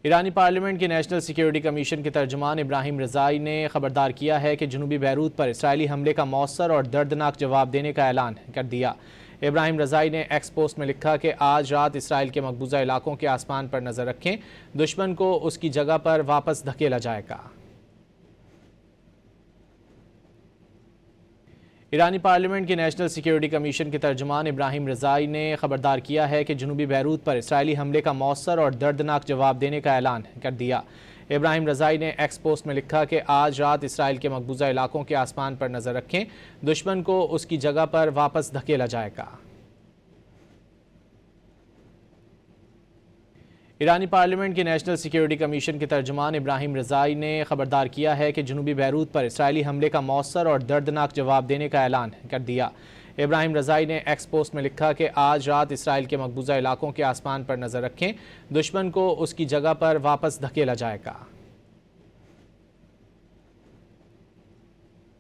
ایرانی پارلیمنٹ کے national security commission کے ترجمان ابراہیم رضائی نے خبردار کیا ہے کہ جنوبی بیروت پر اسرائیلی حملے کا مؤثر اور دردناک جواب دینے کا اعلان کر دیا۔ ابراہیم رضائی نے ایکس پوسٹ میں لکھا کہ آج رات اسرائیل کے مقبوضہ علاقوں کے آسمان پر نظر رکھیں، دشمن کو اس کی جگہ پر واپس دھکیلا جائے گا۔ ایرانی پارلیمنٹ کے نیشنل سیکیورٹی کمیشن کے ترجمان ابراہیم رضائی نے خبردار کیا ہے کہ جنوبی بیروت پر اسرائیلی حملے کا مؤثر اور دردناک جواب دینے کا اعلان کر دیا۔ ابراہیم رضائی نے ایکس پوسٹ میں لکھا کہ آج رات اسرائیل کے مقبوضہ علاقوں کے آسمان پر نظر رکھیں، دشمن کو اس کی جگہ پر واپس دھکیلا جائے گا۔ ایرانی پارلیمنٹ کے نیشنل سیکیورٹی کمیشن کے ترجمان ابراہیم رضائی نے خبردار کیا ہے کہ جنوبی بیروت پر اسرائیلی حملے کا مؤثر اور دردناک جواب دینے کا اعلان کر دیا۔ ابراہیم رضائی نے ایکس پوسٹ میں لکھا کہ آج رات اسرائیل کے مقبوضہ علاقوں کے آسمان پر نظر رکھیں، دشمن کو اس کی جگہ پر واپس دھکیلا جائے گا۔